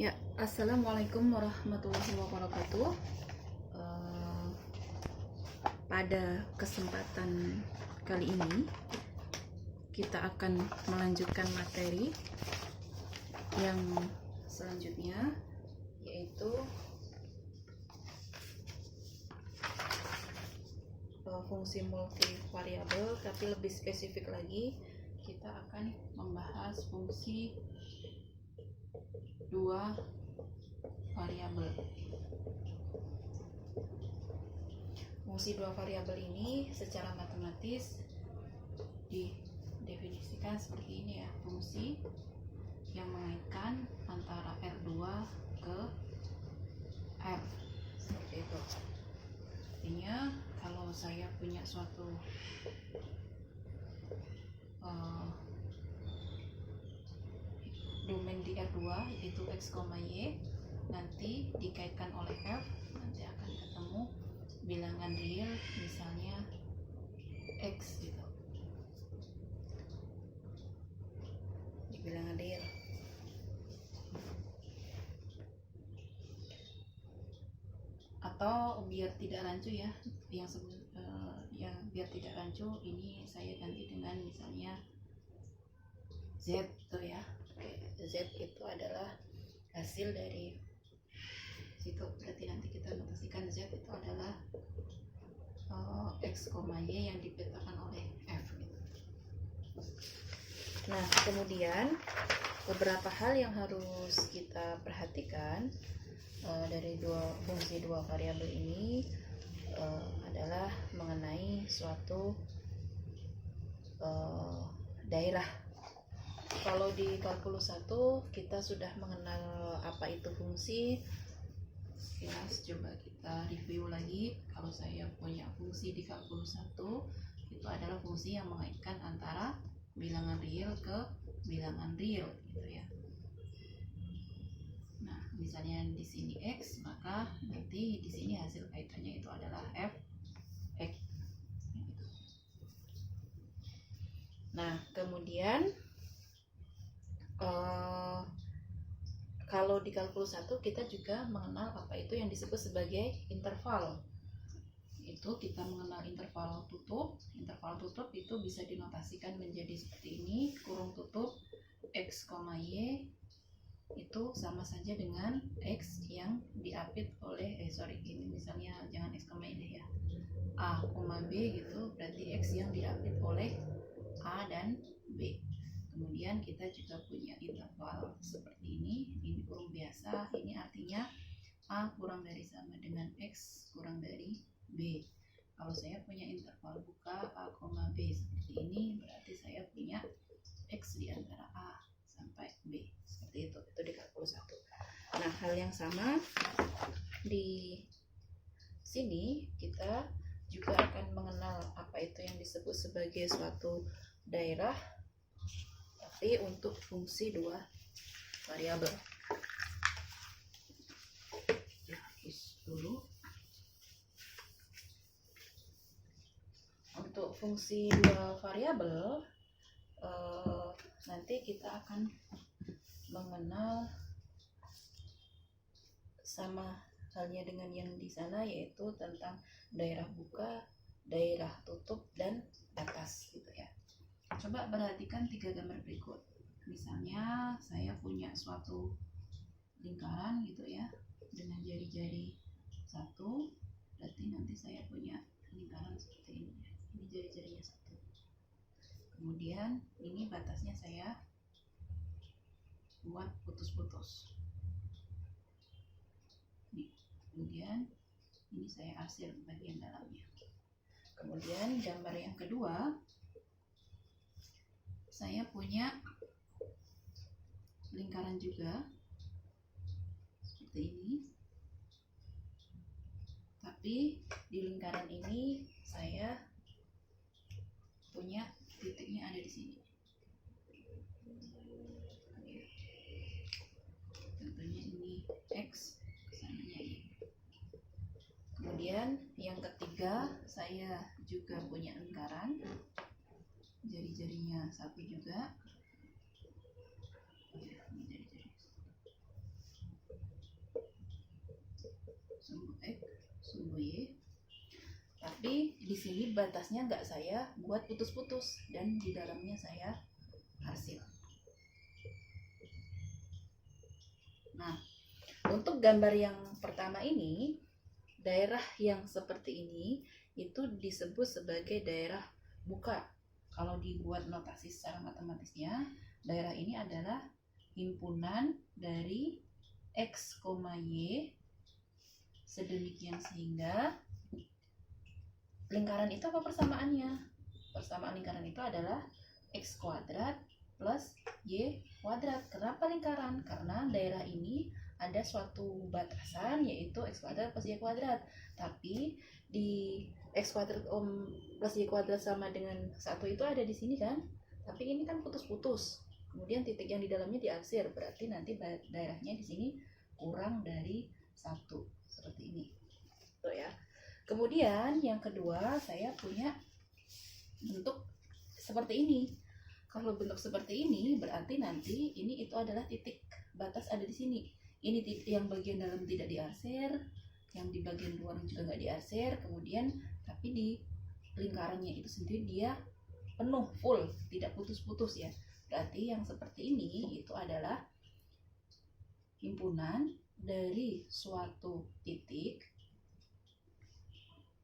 Ya, assalamualaikum warahmatullahi wabarakatuh. Eh, Pada kesempatan kali ini kita akan melanjutkan materi yang selanjutnya, yaitu fungsi multivariabel, tapi lebih spesifik lagi kita akan membahas fungsi dua variabel. Fungsi dua variabel ini secara matematis didefinisikan seperti ini ya, fungsi yang mengaitkan antara R2 ke R, seperti itu. Artinya kalau saya punya suatu domain di R2 yaitu X, Y, nanti dikaitkan oleh F, nanti akan ketemu bilangan real misalnya X gitu, di bilangan real. Atau biar tidak rancu ya, biar tidak rancu, ini saya ganti dengan misalnya Z tuh ya. Z itu adalah hasil dari situ, berarti nanti kita notasikan Z itu adalah X, Y yang dipetakan oleh F gitu. Nah, kemudian beberapa hal yang harus kita perhatikan dari fungsi dua variabel ini adalah mengenai suatu daerah. Kalau di kalkulus 1 kita sudah mengenal apa itu fungsi. Coba kita review lagi. Kalau saya punya fungsi di kalkulus 1, itu adalah fungsi yang mengaitkan antara bilangan real ke bilangan real gitu ya. Nah, misalnya di sini X, maka nanti di sini hasil kaitannya itu adalah F X. Nah, kemudian kalau di kalkulus 1 kita juga mengenal apa itu yang disebut sebagai interval. Itu kita mengenal interval tutup. Interval tutup itu bisa dinotasikan menjadi seperti ini, kurung tutup X, Y itu sama saja dengan X yang diapit oleh ini misalnya jangan X, Y deh ya, A, B gitu, berarti X yang diapit oleh A dan B. Kemudian kita juga punya interval seperti ini kurung biasa, ini artinya A kurang dari sama dengan X kurang dari B. Kalau saya punya interval buka A, B seperti ini, berarti saya punya X di antara A sampai B, seperti itu di kalkulus 1. Nah, hal yang sama di sini kita juga akan mengenal apa itu yang disebut sebagai suatu daerah, tapi untuk fungsi dua variabel. Dulu untuk fungsi dua variabel nanti kita akan mengenal sama halnya dengan yang di sana, yaitu tentang daerah buka, daerah tutup, dan batas gitu ya. Coba perhatikan 3 gambar berikut. Misalnya saya punya suatu lingkaran gitu ya, dengan jari-jari 1, berarti nanti saya punya lingkaran seperti ini. Ini jari-jarinya 1. Kemudian ini batasnya saya buat putus-putus. Kemudian ini saya arsir bagian dalamnya. Kemudian gambar yang kedua, saya punya lingkaran juga seperti ini, tapi di lingkaran ini saya punya titiknya ada di sini. Contohnya ini X, kesananya Y. Kemudian yang ketiga, saya juga punya lingkaran, jari-jarinya 1 juga. sumbu X, sumbu Y. Tapi di sini batasnya nggak saya buat putus-putus dan di dalamnya saya hasil. Nah, untuk gambar yang pertama ini, daerah yang seperti ini itu disebut sebagai daerah buka. Kalau dibuat notasi secara matematisnya, daerah ini adalah himpunan dari X, Y sedemikian sehingga lingkaran itu apa persamaannya? Persamaan lingkaran itu adalah X kuadrat plus Y kuadrat. Kenapa lingkaran? Karena daerah ini ada suatu batasan yaitu X kuadrat plus Y kuadrat. Tapi di X kuadrat plus Y kuadrat sama dengan 1 itu ada di sini kan? Tapi ini kan putus-putus. Kemudian titik yang di dalamnya diarsir, berarti nanti daerahnya di sini kurang dari 1. Seperti ini. Tuh ya. Kemudian yang kedua, saya punya bentuk seperti ini. Kalau bentuk seperti ini berarti nanti ini itu adalah titik batas ada di sini. Ini titik yang bagian dalam tidak diarsir, yang di bagian luar juga nggak diarsir. Kemudian tapi di lingkarannya itu sendiri dia penuh, full, tidak putus-putus ya. Berarti yang seperti ini itu adalah himpunan dari suatu titik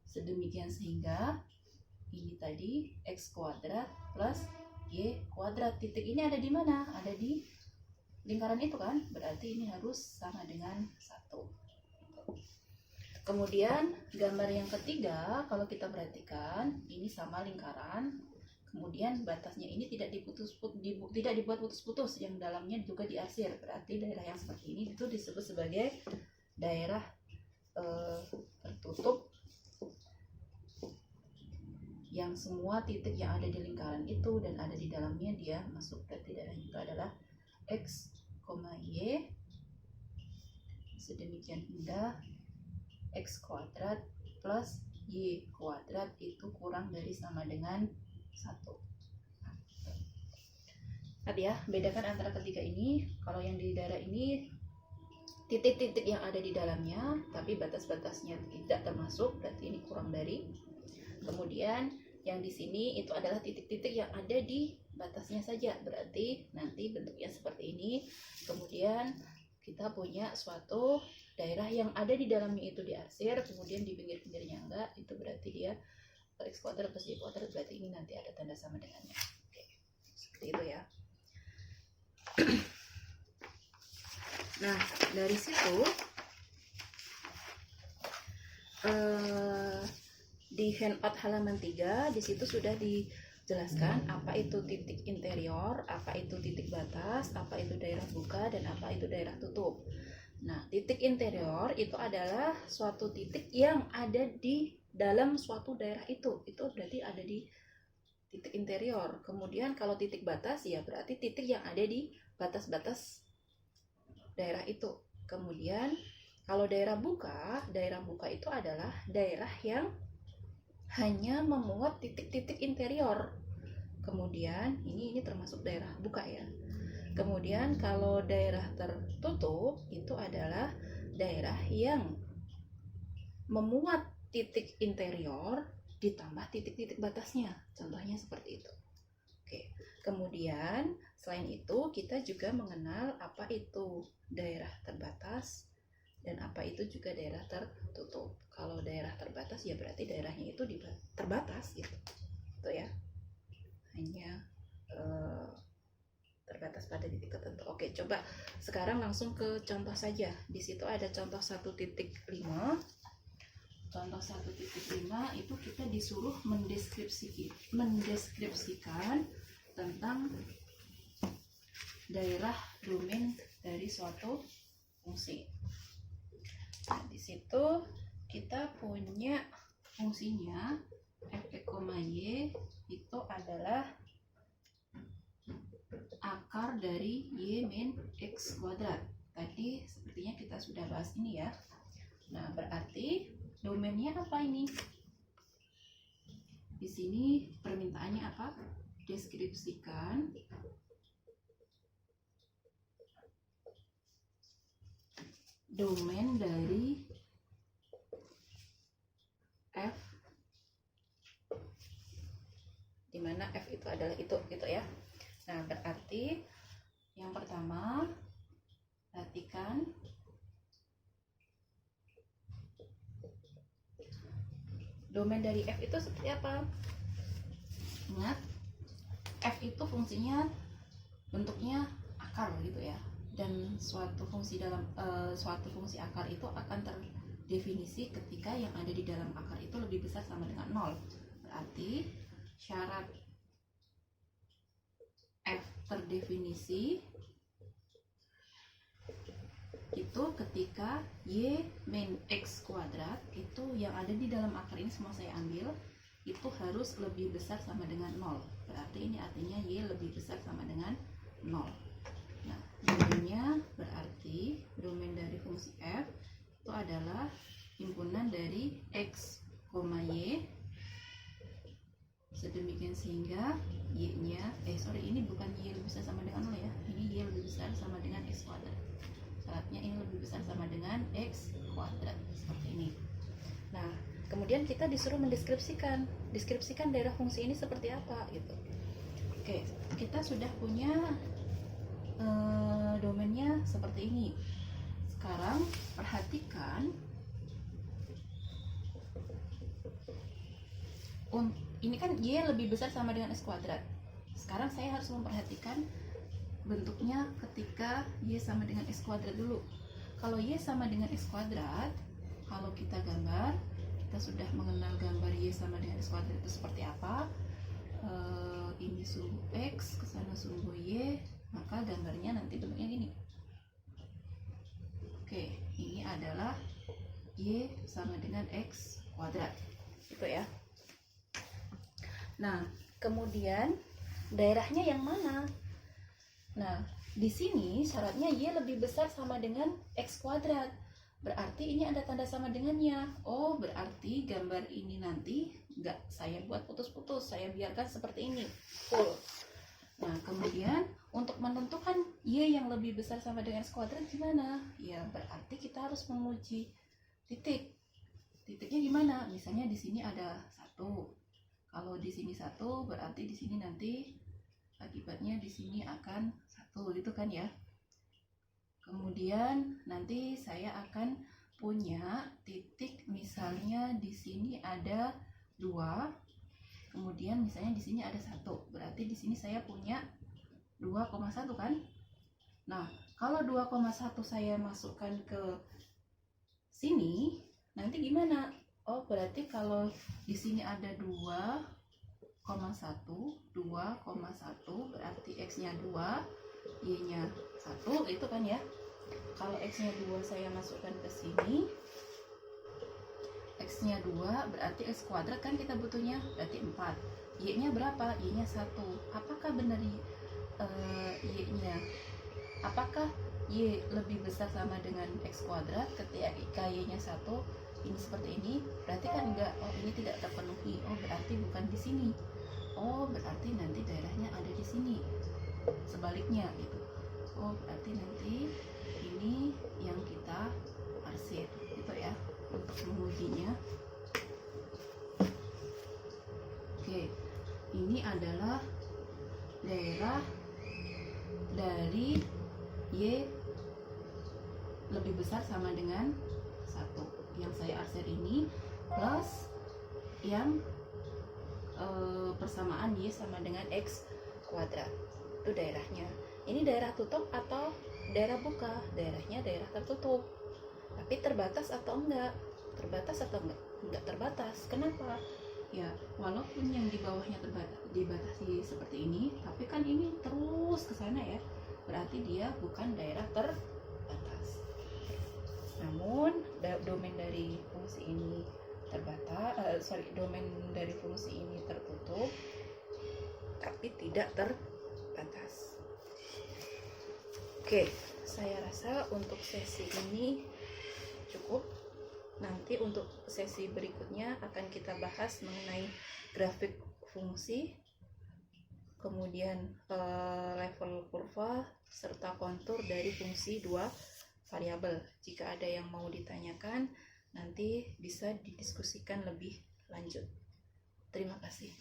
sedemikian sehingga ini tadi X kuadrat plus Y kuadrat. Titik ini ada di mana? Ada di lingkaran itu kan? Berarti ini harus sama dengan 1. Kemudian gambar yang ketiga, kalau kita perhatikan ini sama lingkaran. Kemudian batasnya ini tidak dibuat putus-putus, yang dalamnya juga diarsir. Berarti daerah yang seperti ini itu disebut sebagai daerah tertutup, yang semua titik yang ada di lingkaran itu dan ada di dalamnya dia masuk. Berarti daerahnya itu adalah X, Y sedemikian hingga X kuadrat plus Y kuadrat itu kurang dari sama dengan 1. Tadi ya, bedakan antara ketiga ini. Kalau yang di daerah ini titik-titik yang ada di dalamnya tapi batas-batasnya tidak termasuk, berarti ini kurang dari. Kemudian yang di sini itu adalah titik-titik yang ada di batasnya saja, berarti nanti bentuknya seperti ini. Kemudian kita punya suatu daerah yang ada di dalamnya itu diarsir, kemudian di pinggir-pinggirnya enggak, itu berarti dia X kuadrat plus Y kuadrat, berarti ini nanti ada tanda sama dengannya. Oke, seperti itu ya. Nah, dari situ di handout halaman 3 di situ sudah dijelaskan apa itu titik interior, apa itu titik batas, apa itu daerah buka, dan apa itu daerah tutup. Nah, titik interior itu adalah suatu titik yang ada di dalam suatu daerah itu berarti ada di titik interior. Kemudian kalau titik batas ya berarti titik yang ada di batas-batas daerah itu. Kemudian kalau daerah buka itu adalah daerah yang hanya memuat titik-titik interior. Kemudian ini termasuk daerah buka ya. Kemudian kalau daerah tertutup itu adalah daerah yang memuat titik interior ditambah titik-titik batasnya. Contohnya seperti itu. Oke. Kemudian selain itu kita juga mengenal apa itu daerah terbatas dan apa itu juga daerah tertutup. Kalau daerah terbatas ya berarti daerahnya itu terbatas gitu. Itu ya. Hanya terbatas pada titik tertentu. Oke, coba sekarang langsung ke contoh saja. Di situ ada contoh 1.5. Contoh 1.5 itu kita disuruh mendeskripsikan tentang daerah domain dari suatu fungsi. Nah, di situ kita punya fungsinya f(x, y) itu adalah akar dari y min x kuadrat. Tadi sepertinya kita sudah bahas ini ya. Nah, berarti domainnya apa ini? Di sini permintaannya apa? Deskripsikan domain dari itu adalah itu gitu ya. Nah, berarti yang pertama, perhatikan domain dari f itu seperti apa. Ingat, f itu fungsinya bentuknya akar gitu ya, dan suatu fungsi akar itu akan terdefinisi ketika yang ada di dalam akar itu lebih besar sama dengan 0. Berarti syarat f terdefinisi itu ketika y min x kuadrat itu yang ada di dalam akar ini semua saya ambil itu harus lebih besar sama dengan 0. Berarti ini artinya y lebih besar sama dengan 0. Nah, domainnya berarti domain dari fungsi f itu adalah himpunan dari x, y sedemikian sehingga y-nya ini bukan y lebih besar sama dengan 0 ya. Ini y lebih besar sama dengan x kuadrat. Syaratnya ini lebih besar sama dengan x kuadrat seperti ini. Nah, kemudian kita disuruh deskripsikan daerah fungsi ini seperti apa gitu. Oke, kita sudah punya domainnya seperti ini. Sekarang perhatikan ini kan y lebih besar sama dengan x kuadrat. Sekarang saya harus memperhatikan bentuknya ketika y sama dengan x kuadrat dulu. Kalau y sama dengan x kuadrat, kalau kita gambar, kita sudah mengenal gambar y sama dengan x kuadrat itu seperti apa. Ini sumbu x, kesana sumbu y, maka gambarnya nanti bentuknya gini. Oke, ini adalah y sama dengan x kuadrat, gitu ya. Nah, kemudian daerahnya yang mana? Nah, di sini syaratnya y lebih besar sama dengan x kuadrat. Berarti ini ada tanda sama dengannya. Oh, berarti gambar ini nanti nggak saya buat putus-putus, saya biarkan seperti ini, full. Nah, kemudian untuk menentukan y yang lebih besar sama dengan x kuadrat gimana? Ya, berarti kita harus menguji titik. Titiknya gimana? Misalnya di sini ada 1. Kalau di sini 1, berarti di sini nanti akibatnya di sini akan 1 gitu kan ya. Kemudian nanti saya akan punya titik, misalnya di sini ada 2, kemudian misalnya di sini ada 1, berarti di sini saya punya 2,1 kan. Nah, kalau 2,1 saya masukkan ke sini nanti gimana? Oh, berarti kalau di sini ada 2,1 berarti x-nya 2, y-nya 1 gitu kan ya. Kalau x-nya 2 saya masukkan ke sini, x-nya 2 berarti x kuadrat kan kita butuhnya, berarti 4. Y-nya berapa? Y-nya 1. Apakah benar y-nya? Apakah y lebih besar sama dengan x kuadrat ketika y-nya 1? Ini seperti ini, berarti kan enggak. Oh, ini tidak terpenuhi. Oh, berarti bukan di sini. Oh, berarti nanti daerahnya ada di sini. Sebaliknya gitu. Oh, berarti nanti ini yang kita arsir gitu ya untuk mengujinya. Oke, ini adalah daerah dari y lebih besar sama dengan 1 yang saya arsir ini, plus yang persamaan y sama dengan x kuadrat. Itu daerahnya. Ini daerah tutup atau daerah buka? Daerahnya daerah tertutup. Tapi terbatas atau enggak? Terbatas atau enggak? Enggak terbatas. Kenapa? Ya, walaupun yang di bawahnya dibatasi seperti ini, tapi kan ini terus ke sana ya. Berarti dia bukan daerah terbatas. Namun domain dari fungsi ini domain dari fungsi ini tertutup tapi tidak terbatas. Oke, saya rasa untuk sesi ini cukup. Nanti untuk sesi berikutnya akan kita bahas mengenai grafik fungsi, kemudian level kurva serta kontur dari fungsi 2 variabel. Jika ada yang mau ditanyakan, nanti bisa didiskusikan lebih lanjut. Terima kasih.